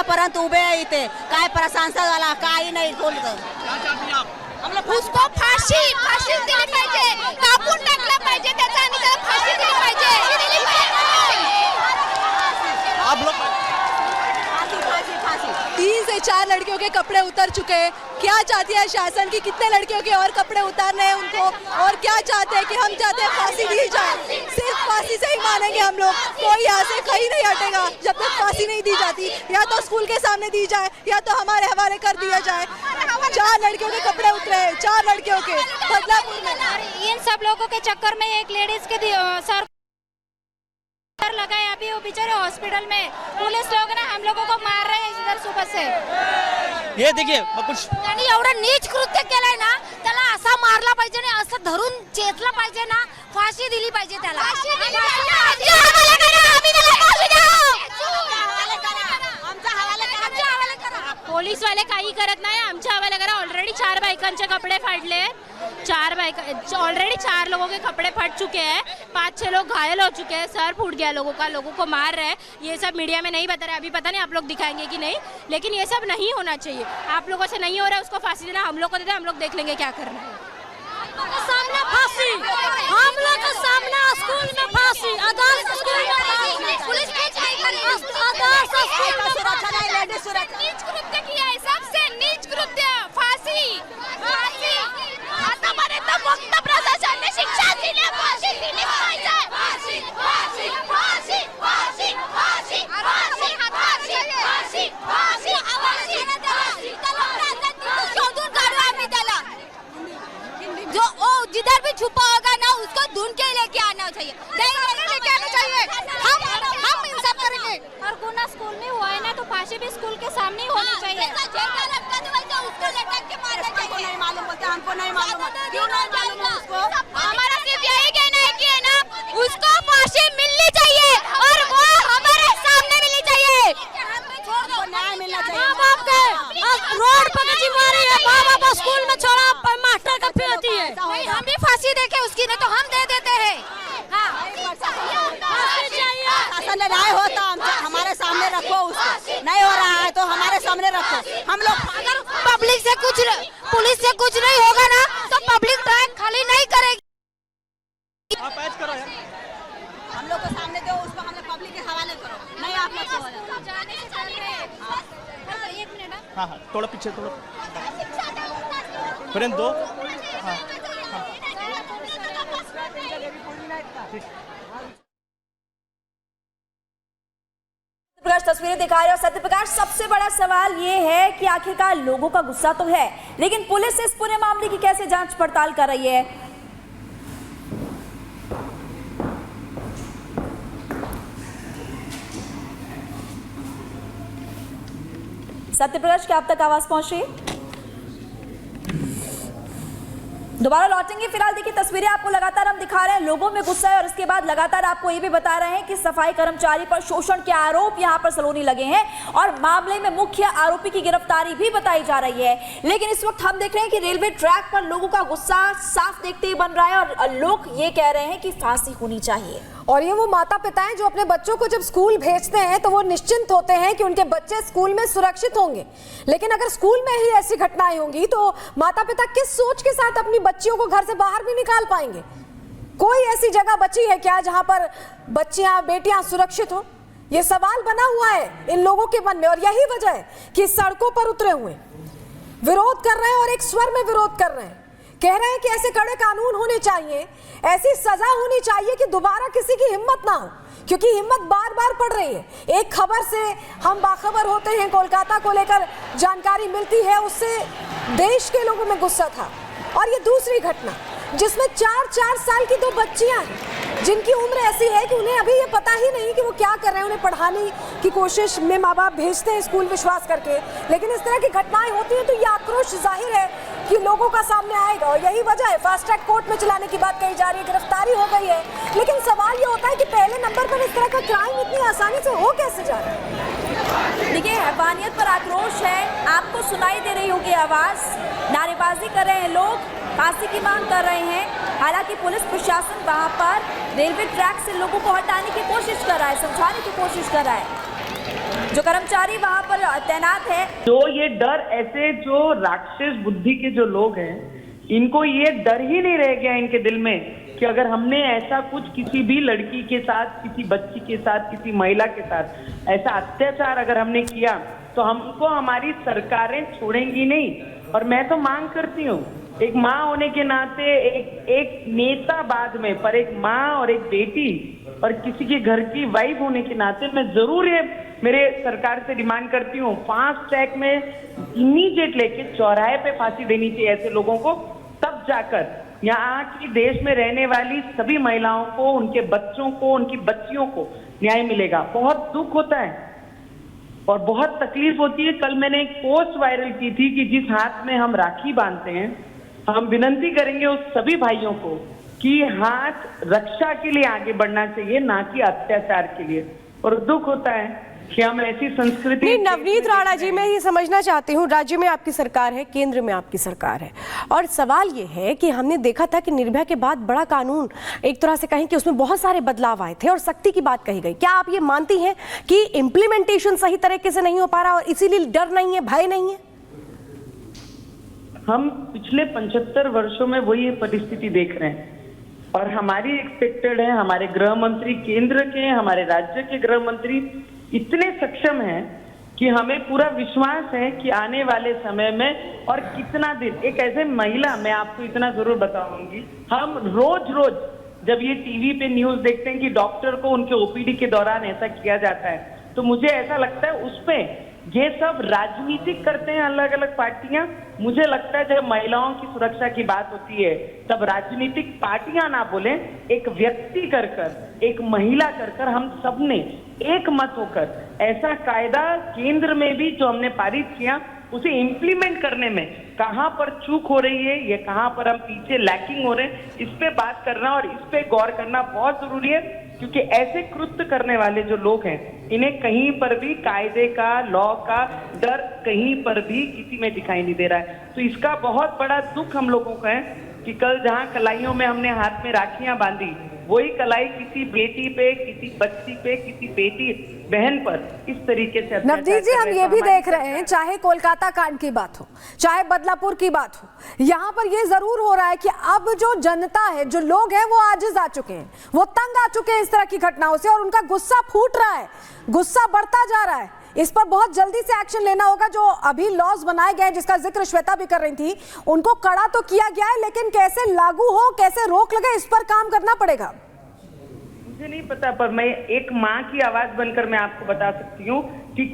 वाजतापर्यंत उभे आहे इथे, काय सांसदवाला काही नाही बोलत. उसको फाशी दिली पाहिजे, कापून टाकला पाहिजे त्याचा आणि त्याला फाशी दिली पाहिजे. आप लोग 3 से 4 लड़कियों के कपड़े उतर चुके हैं. क्या चाहती है शासन की कितने लड़कियों के और कपड़े उतारने हैं उनको, और क्या चाहते हैं कि हम चाहते हैं फांसी दी जाए. सिर्फ फांसी से ही मानेंगे हम लोग, कोई यहाँ से कहीं नहीं हटेगा जब तक फांसी नहीं दी जाती. या तो स्कूल के सामने दी जाए या तो हमारे हवाले कर दिया जाए. 4 लड़कियों के कपड़े उतरे हैं, 4 लड़कियों के बदलापुर में. इन सब लोगों के चक्कर में एक लेडीज के सर लगाए, अभी वो बेचारे हॉस्पिटल में. पुलिस लोग ना हम लोगों को मार रहे हैं इधर सुबह से. ये देखिए कुछ आणि एवढं नीच कृत्य केलंय ना, त्याला असा मारला पाहिजे ना, असं धरून चेतला पाहिजे ना, फाशी दिली पाहिजे त्याला. पोलीस वाले काही करत नाही, आमच्या हवाले करा. ऑलरेडी 4 बायकांचे कपडे फाड़ले, 4 बाइक ऑलरेडी 4 लोगों के कपड़े फट चुके हैं, 5-6 लोग घायल हो चुके हैं, सर फूट गया लोगों का, लोगों को मार रहे हैं. ये सब मीडिया में नहीं बता रहे, अभी पता नहीं आप लोग दिखाएंगे कि नहीं, लेकिन ये सब नहीं होना चाहिए. आप लोगों से नहीं हो रहा है, उसको फांसी देना हम लोग को देते, हम लोग देख लेंगे क्या करना है. सामने फांसी, हम लोग का सामने स्कूल में फांसी, आदर्श स्कूल में फांसी. पुलिस कुछ नहीं करेगी, आदर्श स्कूल में सुरक्षा नहीं, लेडीज सुरक्षा. नीच कृत्य किया है, सबसे नीच कृत्य, फांसी. आतापर्यंत फक्त प्रशासनाने शिक्षा दिली, फाशी दिली पाहिजे. फाशी फाशी फाशी फाशी फाशी फाशी फाशी फाशी फाशी शोधून काढू आम्ही त्याला. जो जिधर भी छुपा होगा ना, उसको ढूंढ के लेके आना चाहिए. लेके आना चाहिए. हम इंसाफ करेंगे. और गुना स्कूल में हुआ है ना, तो फांसी भी स्कूल के सामने ही होनी चाहिए. उसको लटक के मारना चाहिए. नहीं मालूम बोलते, हमको नहीं मालूम. क्यों नहीं मालूम उसको? हमारा सिर्फ यही कहना है कि है ना, उसको फांसी मिलनी चाहिए और वो हमारे सामने मिलनी चाहिए. न्याय मिलना चाहिए. माँ बाप के रोड पर कची मारी है, माँ बाप स्कूल में छोड़ा, मास्टर का फिर होती है. हम भी फांसी देके उसकी, नहीं तो हम दे देते हैं. न्याय होता हमारे सामने रखो, उसको नहीं हो रहा है तो हमारे सामने रखो. हम लोग अगर पब्लिक से कुछ, पुलिस से कुछ नहीं होगा ना, तो पब्लिक ट्रैक खाली नहीं करेगी. आप ऐड करो यार. हम लोग को सामने दो, उसको हमने पब्लिक के हवाले करो. नहीं आप लोग एक मिनट. हाँ हाँ, थोड़ा पीछे, थोड़ा फ्रेंड दो. हाँ प्रकाश तस्वीरें दिखा रहे हो. सत्य प्रकाश, सबसे बड़ा सवाल ये है कि आखिरकार लोगों का गुस्सा तो है, लेकिन पुलिस इस पूरे मामले की कैसे जांच पड़ताल कर रही है? सत्य प्रकाश, क्या आप तक आवाज पहुंच रही है? दोबारा लौटेंगे. फिलहाल देखिए तस्वीरें आपको लगातार हम दिखा रहे हैं, लोगों में गुस्सा है और इसके बाद लगातार आपको ये भी बता रहे हैं कि सफाई कर्मचारी पर शोषण के आरोप यहां पर सलोनी लगे हैं और मामले में मुख्य आरोपी की गिरफ्तारी भी बताई जा रही है. लेकिन इस वक्त हम देख रहे हैं कि रेलवे ट्रैक पर लोगों का गुस्सा साफ देखते ही बन रहा है और लोग ये कह रहे हैं कि फांसी होनी चाहिए. और ये वो माता पिता हैं जो अपने बच्चों को जब स्कूल भेजते हैं तो वो निश्चिंत होते हैं कि उनके बच्चे स्कूल में सुरक्षित होंगे. लेकिन अगर स्कूल में ही ऐसी घटनाएं होंगी तो माता पिता किस सोच के साथ अपनी बच्चियों को घर से बाहर भी निकाल पाएंगे? कोई ऐसी जगह बची है क्या जहां पर बच्चियां, बेटियां सुरक्षित हो? ये सवाल बना हुआ है इन लोगों के मन में और यही वजह है कि सड़कों पर उतरे हुए विरोध कर रहे हैं और एक स्वर में विरोध कर रहे हैं. कह रहे हैं कि ऐसे कड़े कानून होने चाहिए, ऐसी सजा होनी चाहिए कि दोबारा किसी की हिम्मत ना हो, क्योंकि हिम्मत बार बार पड़ रही है. एक खबर से हम बाखबर होते हैं, कोलकाता को लेकर जानकारी मिलती है, उससे देश के लोगों में गुस्सा था. और ये दूसरी घटना जिसमें 4 साल की 2 बच्चियां हैं जिनकी उम्र ऐसी है कि उन्हें अभी ये पता ही नहीं कि वो क्या कर रहे हैं. उन्हें पढ़ाने की कोशिश में माँ बाप भेजते हैं स्कूल विश्वास करके, लेकिन इस तरह की घटनाएं होती हैं तो ये आक्रोश जाहिर है कि लोगों का सामने आएगा. और यही वजह है फास्ट ट्रैक कोर्ट में चलाने की बात कही जा रही है, गिरफ्तारी हो गई है. लेकिन सवाल ये होता है कि पहले नंबर पर इस तरह का क्राइम इतनी आसानी से हो कैसे जा रहा है? देखिए, हैवानियत पर आक्रोश है, आपको सुनाई दे रही होगी आवाज, नारेबाजी कर रहे हैं लोग, फांसी की मांग कर रहे हैं. हालांकि पुलिस प्रशासन वहां पर रेलवे ट्रैक से लोगों को हटाने की कोशिश कर रहा है, समझाने की कोशिश कर रहा है. जो कर्मचारी वहां पर तैनात है। तो ये डर, ऐसे जो राक्षस बुद्धि के जो लोग हैं, इनको ये डर ही नहीं रह गया इनके दिल में कि अगर हमने ऐसा कुछ किसी भी लड़की के साथ, किसी बच्ची के साथ, किसी महिला के साथ ऐसा अत्याचार अगर हमने किया तो हमको हमारी सरकारें छोड़ेंगी नहीं। और मैं तो मांग करती हूँ, एक माँ होने के नाते, एक नेता बाद में, पर एक माँ और एक बेटी और किसी के घर की वाइफ होने के नाते मैं जरूर ये मेरे सरकार से डिमांड करती हूँ, फास्ट ट्रैक में इमीडिएट लेके चौराहे पे फांसी देनी चाहिए ऐसे लोगों को। तब जाकर यहाँ की देश में रहने वाली सभी महिलाओं को, उनके बच्चों को, उनकी बच्चियों को न्याय मिलेगा। बहुत दुख होता है और बहुत तकलीफ होती है। कल मैंने एक पोस्ट वायरल की थी कि जिस हाथ में हम राखी बांधते हैं, हम विनती करेंगे उस सभी भाइयों को कि हाथ रक्षा के लिए आगे बढ़ना चाहिए, ना कि अत्याचार के लिए। और दुख होता है कि हम ऐसी संस्कृति। नहीं, नवनीत राणा जी, मैं ये समझना चाहती हूँ, राज्य में आपकी सरकार है, केंद्र में आपकी सरकार है, और सवाल ये है कि हमने देखा था कि निर्भया के बाद बड़ा कानून, एक तरह से कहें कि उसमें बहुत सारे बदलाव आए थे और सख्ती की बात कही गई। क्या आप ये मानती हैं कि इम्प्लीमेंटेशन सही तरीके से नहीं हो पा रहा और इसीलिए डर नहीं है, भय नहीं है? हम पिछले 75 वर्षों में वही परिस्थिति देख रहे हैं और हमारी एक्सपेक्टेड है, हमारे गृह मंत्री केंद्र के, हमारे राज्य के गृह मंत्री इतने सक्षम हैं कि हमें पूरा विश्वास है कि आने वाले समय में, और कितना दिन, एक ऐसे महिला, मैं आपको इतना जरूर बताऊंगी, हम रोज रोज जब ये टीवी पे न्यूज देखते हैं कि डॉक्टर को उनके ओपीडी के दौरान ऐसा किया जाता है, तो मुझे ऐसा लगता है उसपे ये सब राजनीतिक करते हैं अलग अलग पार्टियां। मुझे लगता है जब महिलाओं की सुरक्षा की बात होती है तब राजनीतिक पार्टियां ना बोले, एक व्यक्ति कर कर, एक महिला कर कर, हम सबने एक मत होकर ऐसा कायदा केंद्र में भी जो हमने पारित किया उसे इम्प्लीमेंट करने में कहां पर चूक हो रही है, ये कहां पर हम पीछे लैकिंग हो रहे हैं, इस पे बात करना और इस पे गौर करना बहुत जरूरी है। क्योंकि ऐसे कृत्य करने वाले जो लोग हैं, इन्हें कहीं पर भी कायदे का, लॉ का डर कहीं पर भी किसी में दिखाई नहीं दे रहा है। तो इसका बहुत बड़ा दुख हम लोगों का है कि कल जहां कलाइयों में हमने हाथ में राखियां बांधी, वही कलाई किसी बेटी पे, किसी बच्ची पे, किसी बेटी बहन पर इस तरीके से। नवजीत जी, हम ये भी देख रहे हैं, चाहे कोलकाता कांड की बात हो, चाहे बदलापुर की बात हो, यहाँ पर ये जरूर हो रहा है कि अब जो जनता है, जो लोग हैं, वो आजिज आ चुके हैं, वो तंग आ चुके हैं इस तरह की घटनाओं से, और उनका गुस्सा फूट रहा है, गुस्सा बढ़ता जा रहा है। इस पर बहुत जल्दी से एक्शन लेना होगा। जो अभी लॉज बनाए गए, जिसका जिक्र श्वेता भी कर रही थी, उनको कड़ा तो किया गया है, लेकिन कैसे लागू हो, कैसे रोक लगे, इस पर काम करना पड़ेगा। मुझे नहीं पता, पर मैं एक माँ की आवाज बनकर मैं आपको बता सकती हूँ कि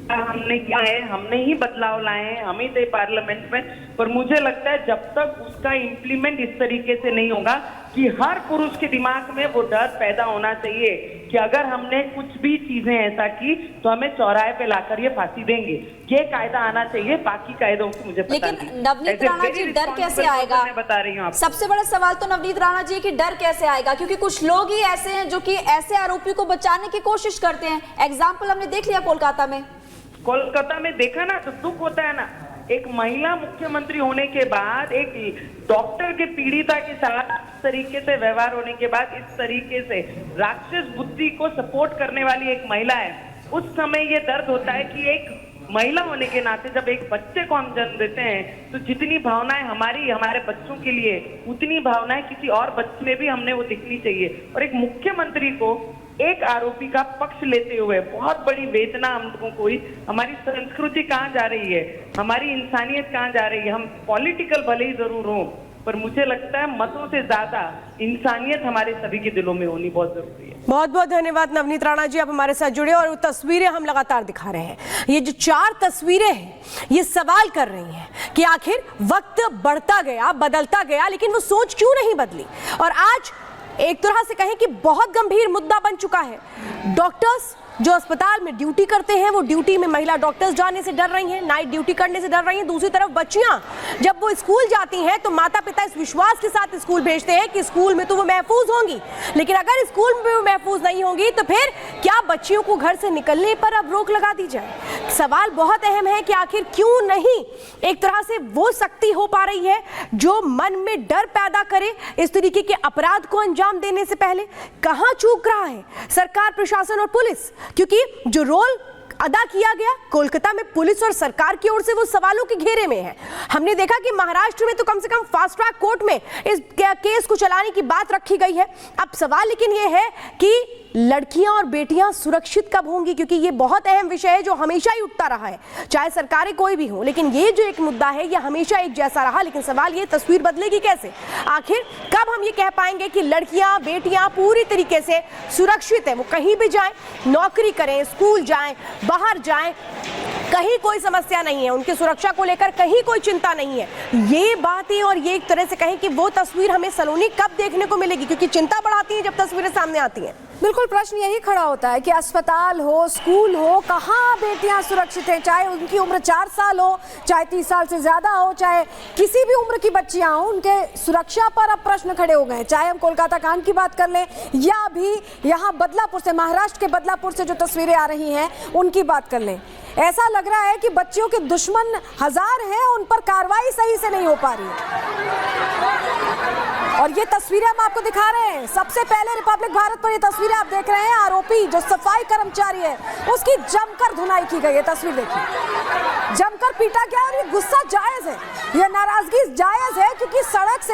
हमने किया है, हमने ही बदलाव लाए हैं, हम ही थे पार्लियामेंट में। पर मुझे लगता है जब तक उसका इम्प्लीमेंट इस तरीके से नहीं होगा कि हर पुरुष के दिमाग में वो डर पैदा होना चाहिए कि अगर हमने कुछ भी चीजें ऐसा की तो हमें चौराहे पे लाकर ये फांसी देंगे। ये कायदा आना चाहिए, बाकी कायदों की मुझे पता नहीं। लेकिन नवनीत राणा जी, डर कैसे आएगा? मैं बता रही हूँ। सबसे बड़ा सवाल तो नवनीत राणा जी कि डर कैसे आएगा, क्योंकि कुछ लोग ही ऐसे हैं जो कि ऐसे आरोपी को बचाने की कोशिश करते हैं। एग्जाम्पल हमने देख लिया कोलकाता में देखा ना, तो दुख होता है ना। एक महिला मुख्यमंत्री होने के बाद, एक डॉक्टर के पीड़िता के साथ इस तरीके से व्यवहार होने के बाद, इस तरीके से राक्षस बुद्धि को सपोर्ट करने वाली एक महिला है, उस समय ये दर्द होता है कि एक महिला होने के नाते जब एक बच्चे को हम जन्म देते हैं तो जितनी भावनाएं हमारे बच्चों के लिए, उतनी भावनाएं किसी और बच्चे में भी हमने वो दिखनी चाहिए। और एक मुख्यमंत्री को एक आरोपी का पक्ष लेते हुए बहुत बड़ी वेदना हम लोगों को हुई। हमारी संस्कृति कहाँ जा रही है, हमारी इंसानियत कहाँ जा रही है। हम पॉलिटिकल भले ही जरूर हों, पर मुझे लगता है मतों से ज्यादा इंसानियत हमारे सभी के दिलों में होनी बहुत जरूरी है। बहुत बहुत धन्यवाद नवनीत राणा जी, आप हमारे साथ जुड़े और वो तस्वीरें हम लगातार दिखा रहे हैं। ये जो 4 तस्वीरें हैं, ये सवाल कर रही हैं कि आखिर वक्त बढ़ता गया, बदलता गया, लेकिन वो सोच क्यों नहीं बदली। और आज एक तरह से कहें कि बहुत गंभीर मुद्दा बन चुका है। डॉक्टर्स जो अस्पताल में ड्यूटी करते हैं, वो ड्यूटी में महिला डॉक्टर्स जाने से डर रही हैं, नाइट ड्यूटी करने से डर रही हैं। दूसरी तरफ बच्चियां जब वो स्कूल जाती हैं तो माता पिता इस विश्वास के साथ स्कूल भेजते हैं कि स्कूल में तो वो महफूज होंगी, लेकिन अगर स्कूल में वो महफूज नहीं होंगी तो फिर क्या बच्चियों को घर से निकलने पर अब रोक लगा दी जाए? सवाल बहुत अहम है कि आखिर क्यों नहीं एक तरह से वो सख्ती हो पा रही है जो मन में डर पैदा करे इस तरीके के अपराध को अंजाम देने से पहले। कहां चूक रहा है सरकार, प्रशासन और पुलिस? क्योंकि जो रोल अदा किया गया कोलकाता में पुलिस और सरकार की ओर से वो सवालों के घेरे में है। हमने देखा कि महाराष्ट्र में तो कम से कम फास्ट ट्रैक कोर्ट में इस केस को चलाने की बात रखी गई है। अब सवाल लेकिन ये है कि लड़कियां और बेटियां सुरक्षित कब होंगी, क्योंकि ये बहुत अहम विषय है जो हमेशा ही उठता रहा है, चाहे सरकारें कोई भी हो। लेकिन ये जो एक मुद्दा है ये हमेशा एक जैसा रहा, लेकिन सवाल ये तस्वीर बदलेगी कैसे? आखिर कब हम ये कह पाएंगे कि लड़कियां बेटियां पूरी तरीके से सुरक्षित है? वो कहीं भी जाएं, नौकरी करें, स्कूल जाएं, बाहर जाएं, कहीं कोई समस्या नहीं है, उनकी सुरक्षा को लेकर कहीं कोई चिंता नहीं है। ये बातें और ये एक तरह से कहें कि वो तस्वीर हमें सलोनी कब देखने को मिलेगी, क्योंकि चिंता बढ़ाती है जब तस्वीरें सामने आती हैं। बिल्कुल, प्रश्न यही खड़ा होता है कि अस्पताल हो, स्कूल हो, कहाँ बेटियां सुरक्षित हैं? चाहे उनकी उम्र 4 साल हो, चाहे 30 साल से ज्यादा हो, चाहे किसी भी उम्र की बच्चियां हो, उनके सुरक्षा पर अब प्रश्न खड़े हो गए। चाहे हम कोलकाता कांड की बात कर लें या अभी यहाँ बदलापुर से, महाराष्ट्र के बदलापुर से जो तस्वीरें आ रही हैं उनकी बात कर लें। ऐसा लग रहा है कि बच्चियों के दुश्मन हजार हैं, उन पर कार्रवाई सही से नहीं हो पा रही है। और ये तस्वीरें हम आपको दिखा रहे हैं। सबसे पहले रिपब्लिक भारत पर ये तस्वीरें आप देख रहे हैं। आरोपी जो सफाई कर्मचारी है उसकी जमकर धुनाई की गई है। तस्वीर देखिए, जमकर पीटा गया और ये गुस्सा जायज है, ये नाराजगी जायज है, क्योंकि सड़क से